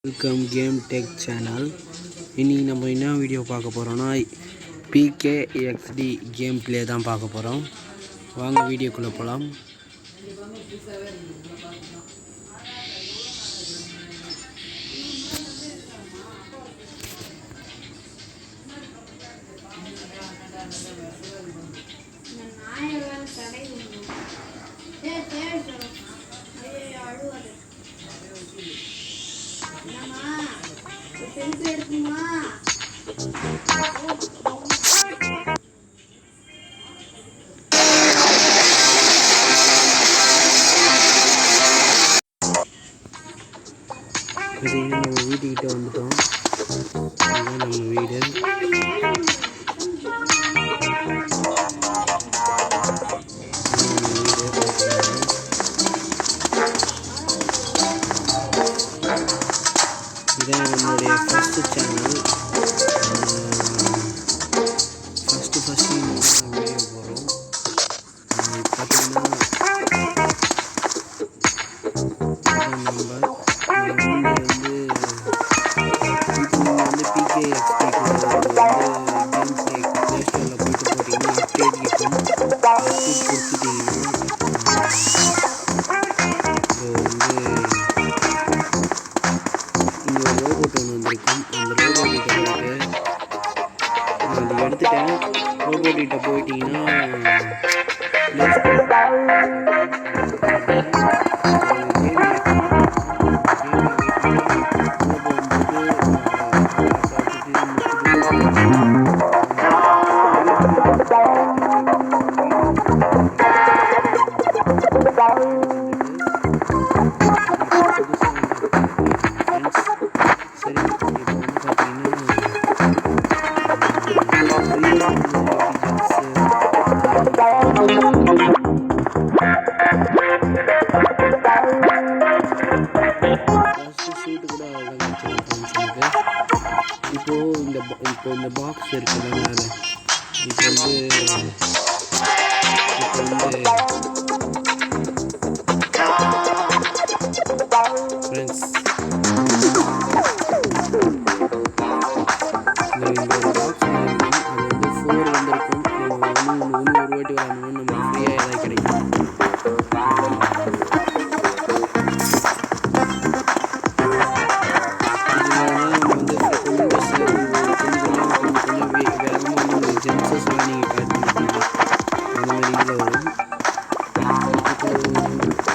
Welcome game tech channel. இன்றைக்கி நம்ம என்ன வீடியோ பார்க்க போகிறோன்னா PKXD கேம் பிளே தான் பார்க்க போகிறோம். வாங்க வீடியோக்குள்ளே போகலாம். நம்ம வீட்டுக்கிட்ட வந்துட்டோம். இதுதான் நம்ம வீடு. இதான் நம்மளுடைய ஃபஸ்ட்டு சேனல். ஃபஸ்ட்டு வீடியோ போகிறோம். பார்த்தீங்கன்னா எடுத்துட்டேன். ரோபோட்டிட்ட போயிட்டீங்கன்னா இப்போ இந்த பாக்ஸ் இருக்குல்ல மேலே, இப்போ ஃப்ரெண்ட்ஸ் இந்த பாக்ஸ் இருக்கும். அது 4 வந்திருக்கும். ஒன்று ஒரு வாட்டி விளாடணும், நம்ம ஃப்ரீயாக ஏதாவது கிடைக்கும்.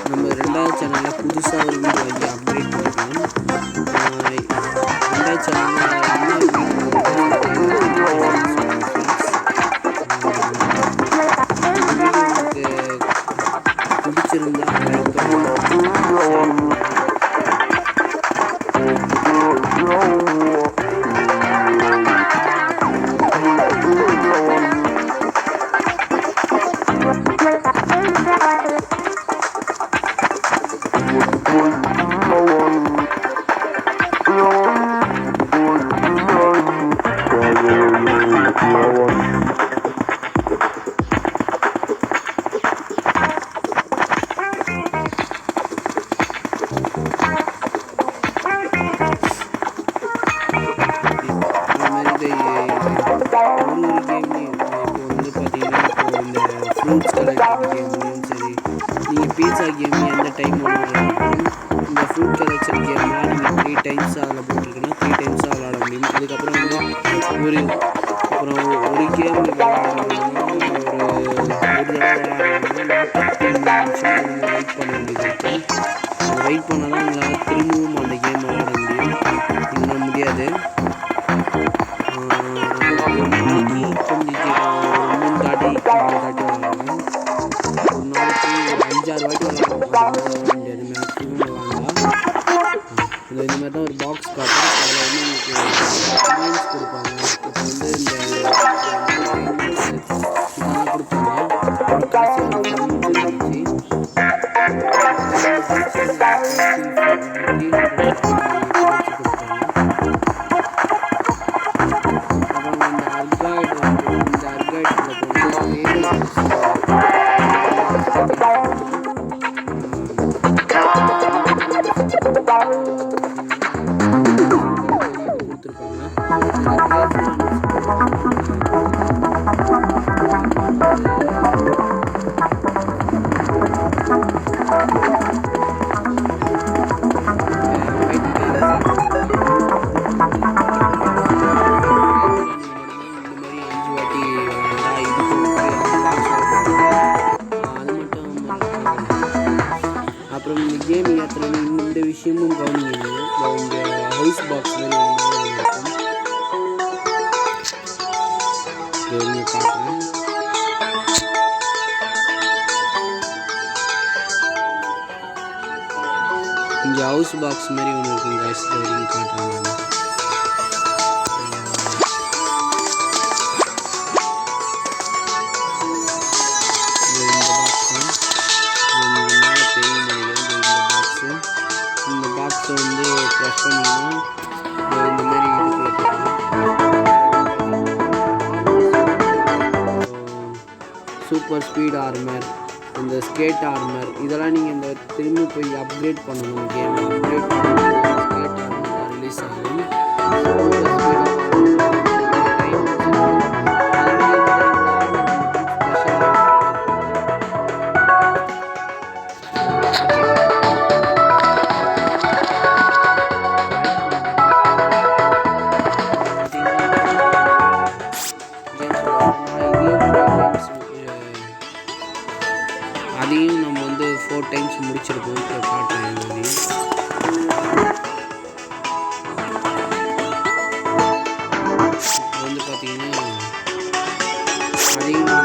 நம்ம ரெண்டாவது சேனலில் புதுசாக ஒரு வீடியோ வாங்கி அப்டேட் பண்ணிக்கலாம். ரெண்டாவது சேனலில் பிடிச்சிருந்தா ஃப்ரூட்ஸ் கலெக்டிங் கேம்லையும் சரி, நீங்கள் பீட்சா கேம் எந்த டைம் இந்த ஃப்ரூட் கலெக்ஷன் கேம்லாம் நீங்கள் 3 டைம்ஸ் அதில் போட்டிருக்கீங்கன்னா 3 டைம்ஸ் விளாட முடியும். அதுக்கப்புறம் ஒரு கேம் ஒரு தடவை விளாடணும்னா 40 நிமிஷம் வெயிட் பண்ண வேண்டியது இருக்கும். வெயிட் பண்ணால் தான் உங்களால் திரும்பவும் அந்த கேம் விளாட முடியும். இல்லைன்னா முடியாது. ஒரு நாளைக்கு கொஞ்சம் 3 தாட்டி 4 தாட்டி விளாடலாம். ஒரு நாளைக்கு ஒரு 5-6 வாட்டி விளாட முடியாது. மேக்ஸிமம் விளாடலாம். இதில் இந்த மாதிரி தான் ஒரு பாக்ஸ் காட்டும். அதில் வந்து உங்களுக்கு கேம்ஸ் கொடுப்பாங்க. இப்போ இந்த இதெல்லாம் கொடுப்பாங்க. ஒரு காசு இருந்துச்சு. Thank you. ஹவுஸ் பாக்ஸ் மாதிரி இருக்கும். காட்டுறேன். இங்கே ஹவுஸ் பாக்ஸ் மாதிரி ஒன்று இருக்குங்க கைஸ். காட்டுறேன். இந்த பாக்ஸ் வந்து ப்ரெஸ் பண்ணிங்கன்னா இந்த மாதிரி சூப்பர் ஸ்பீட் ஆர்மர், இந்த ஸ்கேட் ஆர்மர் இதெல்லாம் நீங்கள் இந்த திரும்பி போய் அப்கிரேட் பண்ணணும். கேம் அப்கிரேட் பண்ணணும். ஸ்கேட் ஆர்மர் ரிலீஸ் ஆகும். அதையும் நம்ம வந்து 4 டைம்ஸ் முடிச்சிருக்கோம். இப்போ காட்டுறேன். இப்போ வந்து பார்த்தீங்கன்னா அதையும் நம்ம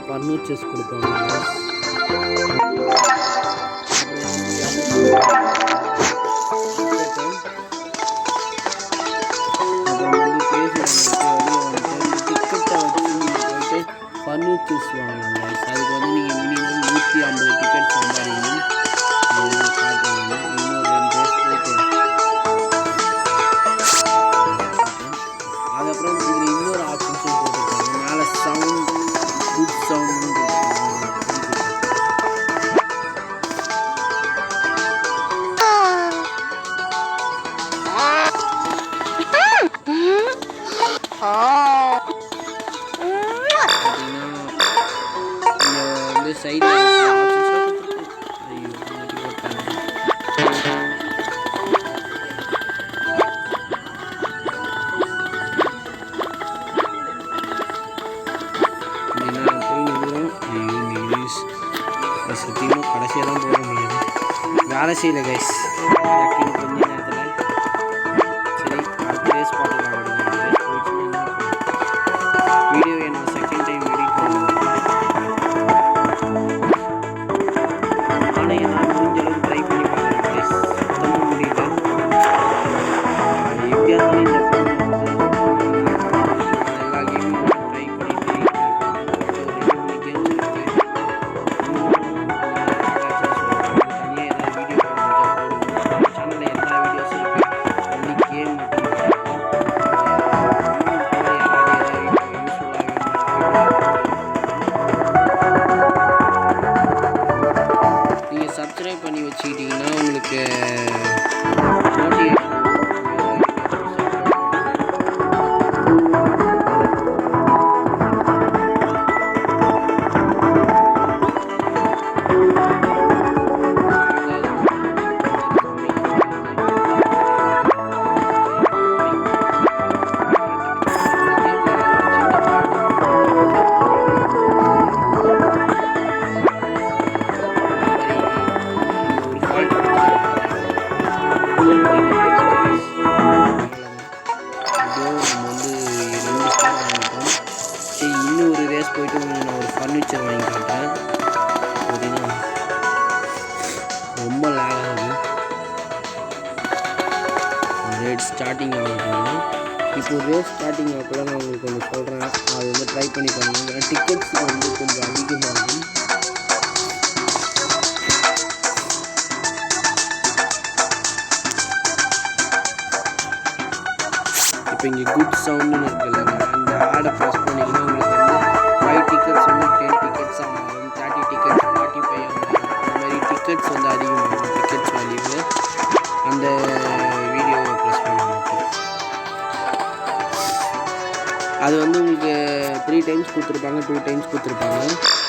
பர்னூச்சஸ் கொடுப்பாங்க. பர்னூச்சஸ் வாங்கலாம். அதுக்கு வந்து நீங்கள் மினிமம் 150 டிக்கெட் சம்பாதிக்கணும். அதுக்கப்புறம் இதில் இன்னொரு ஆப்ஷன்ஸும் போட்டிருக்காங்க. மேலே சவுண்ட் குட் சவுண்ட் வந்து சைடில் சத்தியமாக கடைசியாக தான் போக முடியாது. வேலை செய்யலை கைஸ். கொஞ்ச நேரத்தில் சரி அடுத்த ரேஸ் பார்த்துக்கலாம். வீடியோவை நான் செகண்ட் டைம் எடிட் பண்ணுவேன். ஆனால் என்னால் முடிஞ்ச அளவுக்கு ட்ரை பண்ணி பார்க்குறேன் கைஸ். சுத்தமாக முடியல. எப்படியா இருந்தாலும் இந்த ஃபோன் எல்லா கேமும் ட்ரை பண்ணிட்டு 2 கேம்ஸ் இருக்குது. தனியாக ஏதாவது வீடியோ சேனலில் எல்லா ஒரு ரேஸ் போயிட்டு உங்களுக்கு நான் ஒரு ஃபர்னிச்சர் வாங்கி காட்டுறேன். பார்த்தீங்கன்னா ரொம்ப லேக் ஆகுது. ரேட் ஸ்டார்டிங் ஆகுதுன்னா இப்போ ரேஸ் ஸ்டார்டிங் ஆகக்குள்ள நான் உங்களுக்கு ஒன்று சொல்கிறேன். அது வந்து ட்ரை பண்ணி பாருங்கள். டிக்கெட்ஸ் வந்து கொஞ்சம் அதிகமாகும். இப்போ இங்கே குட் சவுண்டுன்னு இருக்குல்ல, அந்த ஆடை ப்ரெஸ் பண்ணிங்கன்னா உங்களுக்கு வந்து 5 டிக்கெட்ஸ் வந்து 10 டிக்கெட்ஸாக மாறும், 30 டிக்கெட்ஸ் 45 மாறும். இந்த மாதிரி டிக்கெட்ஸ் வந்து அதிகமாகும். டிக்கெட்ஸ் வேல்யூ அந்த வீடியோவை ப்ரெஸ் பண்ண மாட்டோம். அது வந்து உங்களுக்கு 3 டைம்ஸ் கொடுத்துருப்பாங்க, 2 டைம்ஸ் கொடுத்துருப்பாங்க.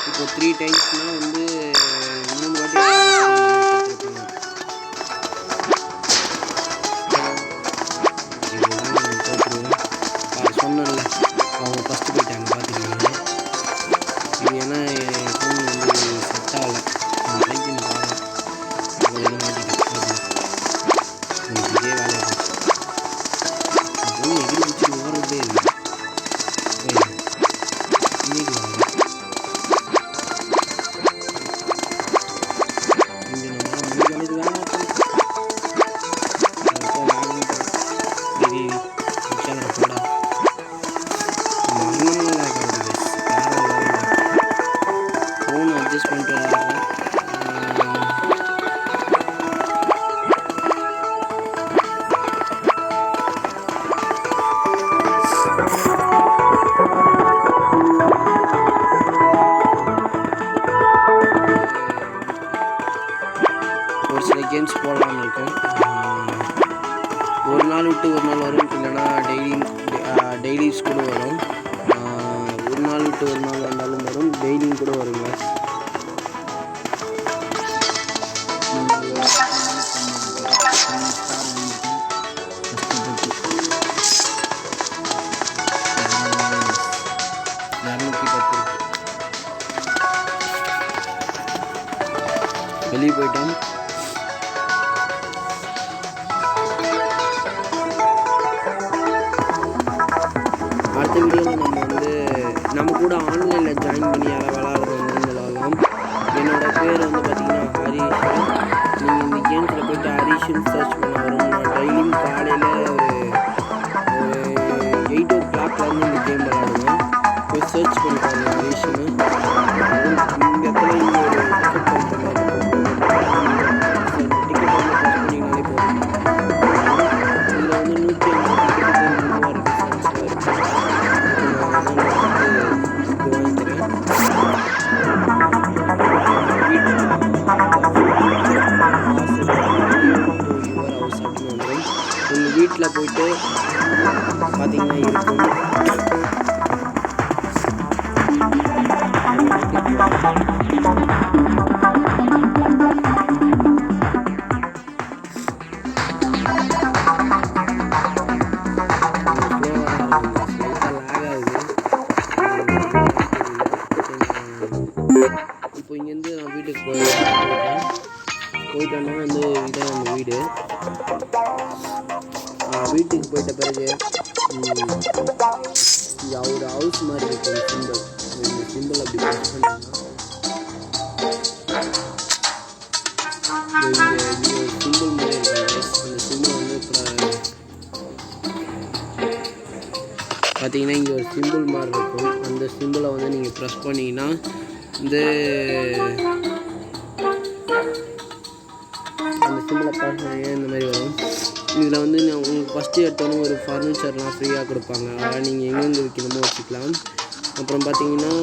இப்போ 3 டைம்ஸ்னால் வந்து 3 வாட்டி சொன்னல அவங்க ஃபஸ்ட்டு போயிட்டாங்க. பார்த்துருக்கீங்க. இது ஏன்னா ஃபோன் வந்து செட் ஆகலை. ட்ரை பண்ணி பாருங்கள். உங்களுக்கு இதே வேலையை போச்சு. ஃபோன் எகிரி பிடிச்சி ஓடுறதே இல்லை. இன்னைக்கு இங்கே நம்ம முடிஞ்சளவுக்கு வேலை போடா ஃபோன் அட்ஜஸ்ட் பண்ணிட்டு விளாட்றேன். ஒரு சில கேம்ஸ் போடலான்னு இருக்கோம். ஒரு நாள் விட்டு ஒரு நாள் வரும், இல்லைன்னா டெய்லிஸ் கூட வரும். ஒரு நாள் விட்டு ஒரு நாள் வந்தாலும் வரும், டெய்லியும் கூட வருங்க. வெளியே போயிட்டோம். அடுத்த வீடியோவில் நம்ம கூட ஆன்லைனில் ஜாயின் பண்ணி யாரை விளாட்றவங்க விளாட்லாம். என்னோடய பேர் வந்து பார்த்திங்கன்னா ஹரிஷ். நீங்கள் இந்த கேம்ஸில் போய்ட்டு ஹரிஷ்னு சர்ச் பண்ண வரும். நான் டெய்லியும் காலையில் ஒரு 8 o'clock இந்த கேம் விளாடுவேன். போய் சர்ச் பண்ணி பாருங்க ஹரிஷ்னு. இந்த இடத்துல இங்கே ஒரு டிக்கெட் பண்ணுற மாதிரி டிக்கெட் வந்து ப்ரெஸ் பண்ணிங்கனாலே போதும். இதில் வந்து 150 டிக்கெட்டு உங்கள் வீட்டில் போயிட்டு பார்த்தீங்கன்னா இருக்கும். இப்போ இங்கேருந்து நான் வீட்டுக்கு போயிட்டேன்னா வந்து இதான் நம்ம வீடு. வீட்டுக்கு போயிட்ட பிறகு இங்கே ஒரு ஹவுஸ் மாதிரி இருக்கும் சிம்பிள். இந்த சிம்பிள் அப்படி ப்ரெஸ் பண்ணிங்கன்னா இங்கே ஒரு சிம்பிள் மாதிரி இருக்கும். அந்த சிம்பிள் வந்து பார்த்தீங்கன்னா இங்கே ஒரு சிம்பிள் மாதிரி இருக்கும். அந்த சிம்பிளை வந்து நீங்கள் ப்ரெஸ் பண்ணிங்கன்னா அந்த சிம்பிளை ப்ரெஸ் பண்ணி இந்த மாதிரி வரும். இதில் வந்து உங்களுக்கு ஃபஸ்ட்டு எடுத்தோன்னே ஒரு ஃபர்னிச்சர்லாம் ஃப்ரீயாக கொடுப்பாங்க. அதனால் நீங்கள் எங்கெங்கே வைக்கணுமோ வச்சுக்கலாம். அப்புறம் பார்த்தீங்கன்னா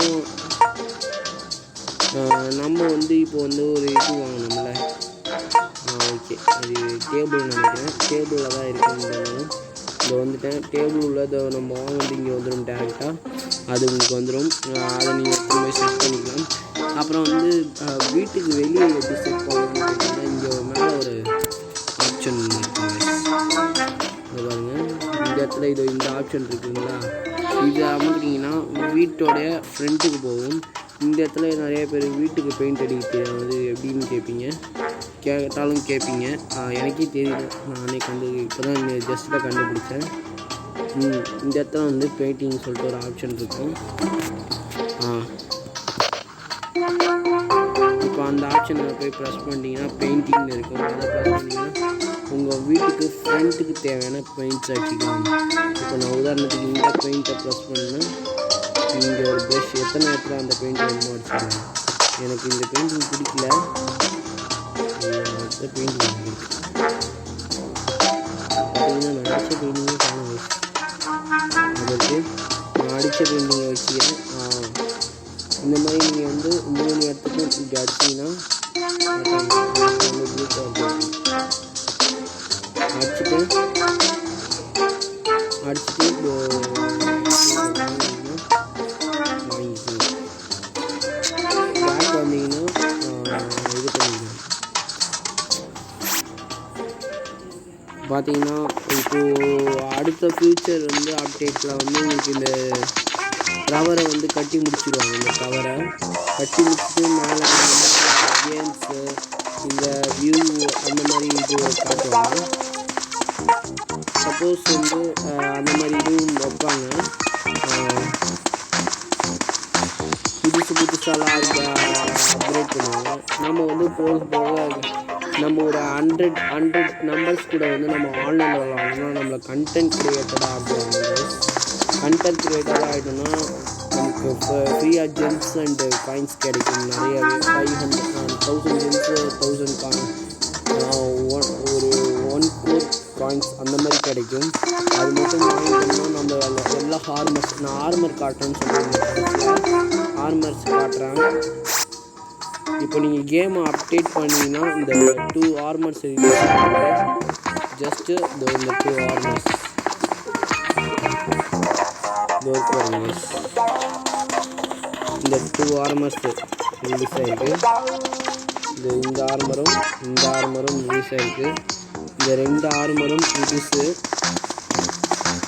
நம்ம வந்து இப்போ வந்து ஒரு இது வாங்கணும்ல, ஓகே அது டேபிள் நினைக்கிறேன். டேபிளில் தான் இருக்குன்னு இங்கே வந்துட்டேன். டேபிள் உள்ளதை நம்ம வாங்கிட்டு இங்கே வந்துடும் டேரெக்டாக. அது உங்களுக்கு வந்துடும். அதை நீங்கள் திரும்ப செட் பண்ணிக்கலாம். அப்புறம் வந்து வீட்டுக்கு வெளியே எப்படி செட் பண்ணணும்னு கேட்டிங்கன்னா இங்கே மேலே ஒரு ஆப்ஷன் இருக்குங்க. இதை பாருங்கள், இந்த இடத்துல இந்த ஆப்ஷன் இருக்குங்களா, இதை அமர்த்திங்கன்னா வீட்டோடைய ஃப்ரண்ட்டுக்கு போகும். இந்த இடத்துல நிறைய பேர் வீட்டுக்கு பெயிண்ட் அடிக்க தெரியாது எப்படின்னு கேட்டாலும் கேட்பீங்க. எனக்கே தெரியல, நானே இப்போ தான் ஜஸ்ட்டில் கண்டுபிடிச்சேன். இந்த இடத்துல வந்து பெயிண்டிங் சொல்லிட்டு ஒரு ஆப்ஷன் இருக்கும். போய் ப்ரெஸ் பண்ணிங்கன்னா பெயிண்டிங்னு இருக்கும். அதை ப்ரெஸ் பண்ணிங்கன்னா உங்கள் வீட்டுக்கு ஃப்ரண்ட்டுக்கு தேவையான பெயிண்ட்ஸ் அடிச்சிக்கலாம். இப்போ நான் உதாரணத்துக்கு இந்த பெயிண்ட்டை ப்ரெஸ் பண்ணேன்னா இங்கே ஒரு ப்ரஷ் எத்தனை இடத்துல அந்த பெயிண்ட் வேணுமோ அடிச்சிக்கலாம். எனக்கு இந்த பெயிண்டிங் பிடிக்கல, அடுத்த பெயிண்டிங் இருக்குது. பார்த்தீங்கன்னா நான் அடித்த பெயிண்டிங்கே காணும். அதற்கு நான் அடித்த பெயிண்டிங்கை வச்சுக்கிறேன். இந்த மாதிரி நீங்கள் வந்து 3 இடத்துக்கும் இப்படி அடிச்சிங்கன்னா ப்ளூ கலர் அடிச்சுட்டு பேக் வந்தீங்கன்னா இது பண்ணிக்கலாம். பார்த்தீங்கன்னா இப்போது அடுத்த ஃபியூச்சர் வந்து அப்டேட்டில் வந்து உங்களுக்கு இந்த கவரை வந்து கட்டி முடிச்சிடுவாங்க. இந்த கவரை கட்டி முடிச்சுட்டு மேலே கேம்ஸு இந்த வியூ அந்த மாதிரி இது காட்டுவாங்க. சப்போஸ் வந்து அந்த மாதிரி இதுவும் வைப்பாங்க. புதுசாலாம் அப்கிரேட் பண்ணுவாங்க. நம்ம வந்து போக போக நம்ம ஒரு 100 நம்பர்ஸ் கூட வந்து நம்ம ஆன்லைனில் விளாடணும்னா நம்மளை கண்டென்ட் க்ரியேட்டடாக ஆகுவாங்க. கண்டென்ட் க்ரியேட்டராக ஆகிட்டோன்னா நமக்கு இப்போ ஃப்ரீயாக ஜெம்ஸ் அண்டு காயின்ஸ் கிடைக்கும். நிறையாவே 1000 ஜெம்ஸு 1000 காயின் ஒரு 1 crore காயின்ஸ் அந்த மாதிரி கிடைக்கும். அது மட்டும் வாங்கிட்டோம்னா நம்ம எல்லா ஹார்மர்ஸ் நான் ஆர்மர் காட்டுறேன்னு சொல்லுவேன். ஆர்மர்ஸ் காட்டுறேன். இப்போ நீங்கள் கேமை அப்டேட் பண்ணிங்கன்னா இந்த 2 ஆர்மர்ஸ் ஜஸ்ட்டு இந்த 2 ஆர்மர்ஸ் இந்த 2 ஆர்மர்ஸ் ரிலீஸ் ஆகிருக்கு. இந்த ஆர்மரும் ரிலீஸ் ஆகிருக்கு. இந்த 2 ஆர்மரும் புதுசு.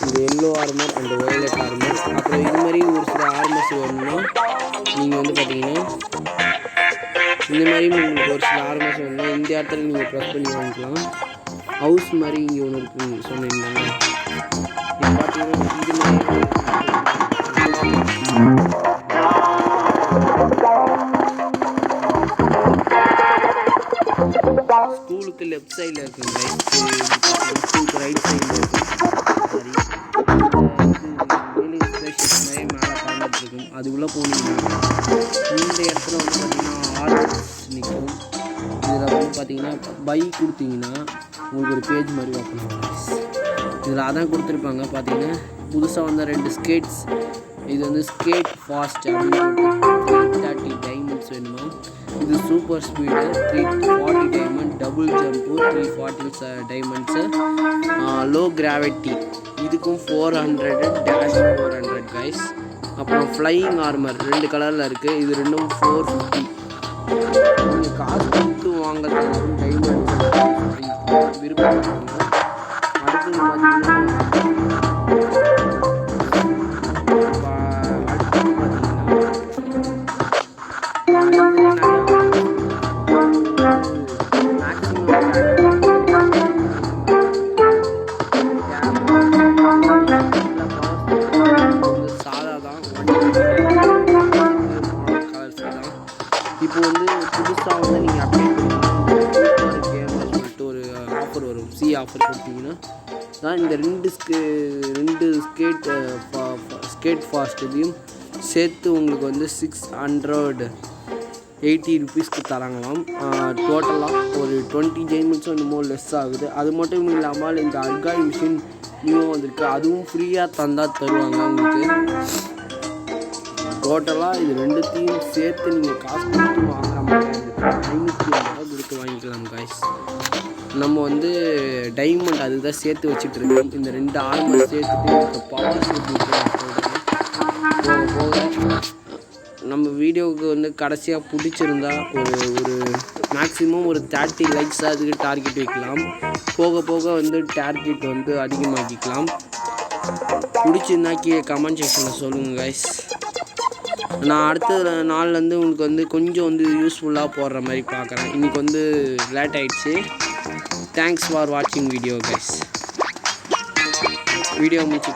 இந்த yellow armour and violet armour. அப்புறம் இது மாதிரி ஒரு சில ஆர்மர்ஸ் வேணும்னா நீங்கள் வந்து பார்த்தீங்கன்னா இந்த மாதிரி உங்களுக்கு ஒரு சில ஆர்மர்ஸ் வேணும்னா இந்த இடத்துல நீங்கள் ப்ரெஸ் பண்ணி வாங்கிக்கலாம். ஹவுஸ் மாதிரி இங்கே ஒன்று இருக்குன்னு சொன்னீங்கன்னா இது பார்த்தீங்கன்னா இது மாதிரி ஸ்கூலுக்கு லெஃப்ட் சைடில் இருக்குங்க. ஸ்கூலுக்கு ரைட் சைடில் இருக்கும். மேலே பறந்துட்டு இருக்கும். அது உள்ளே போனீங்கன்னா இந்த இடத்துல வந்து பார்த்தீங்கன்னா ஆர்டர்ஸ் நிற்கும். இதில் வந்து பார்த்தீங்கன்னா பை கொடுத்தீங்கன்னா உங்களுக்கு ஒரு பேஜ் மாதிரி ஓப்பன் ஆகும். இதில் அதான் கொடுத்துருப்பாங்க. பார்த்தீங்கன்னா புதுசாக வந்த 2 ஸ்கேட்ஸ். இது வந்து ஸ்கேட் ஃபாஸ்ட் அப்படின்னு 330 டைமண்ட்ஸ் வேணுமா. இது super speed 340 diamond, double jump 340 diamonds, low gravity இதுக்கும் 400 டேஷ் 400 கைஸ். அப்புறம் ஃப்ளையிங் ஆர்மர் 2 கலரில் இருக்குது. இது ரெண்டும் 450. நீங்கள் காசு கொடுத்து வாங்குறது டைமண்ட் விருப்பப்படுறாங்க. அடுத்தது பார்த்தீங்கன்னா இப்போ வந்து புதுசாக வந்து நீங்கள் அப்டேட் பண்ணிங்கன்னா கேமில் சொல்லிட்டு ஒரு ஆஃபர் வரும். ஆஃபர் கொடுத்தீங்கன்னா தான் இந்த 2 ஸ்கேட் ஃபாஸ்ட் இதையும் சேர்த்து உங்களுக்கு வந்து 680 ருபீஸ்க்கு தராங்களாம். டோட்டலாக ஒரு 20 டைமண்ட்ஸும் என்னமோ லெஸ் ஆகுது. அது மட்டும் இல்லாமல் இந்த அல்காய் மிஷின் நியூவாக வந்திருக்கு. அதுவும் ஃப்ரீயாக தருவாங்க உங்களுக்கு. டோட்டலாக இது 2த்தையும் சேர்த்து நீங்கள் காசு கொடுத்து வாங்குற மாதிரி 550 கொடுத்து வாங்கிக்கலாம் கைஸ். நம்ம வந்து டைமண்ட் அதுதான் சேர்த்து வச்சுட்ருக்கோம். இந்த 2 ஆர்மர் சேர்த்துட்டு இந்த பவர் சேர்த்து போக நம்ம வீடியோவுக்கு வந்து கடைசியாக பிடிச்சிருந்தா ஒரு மேக்ஸிமம் ஒரு 30 லைக்ஸாக அதுக்கு டார்கெட் வைக்கலாம். போக போக வந்து டார்கெட் வந்து அதிகமாக்கிக்கலாம். பிடிச்சிருந்தா கமெண்ட் செக்ஷனில் சொல்லுங்கள் கைஸ். நான் அடுத்த நாள்லேருந்து உங்களுக்கு வந்து கொஞ்சம் வந்து யூஸ்ஃபுல்லாக போடுற மாதிரி பார்க்குறேன். இன்றைக்கி வந்து லேட் ஆகிடுச்சு. தேங்க்ஸ் ஃபார் வாட்சிங் வீடியோ கைஸ். வீடியோ முடிச்சு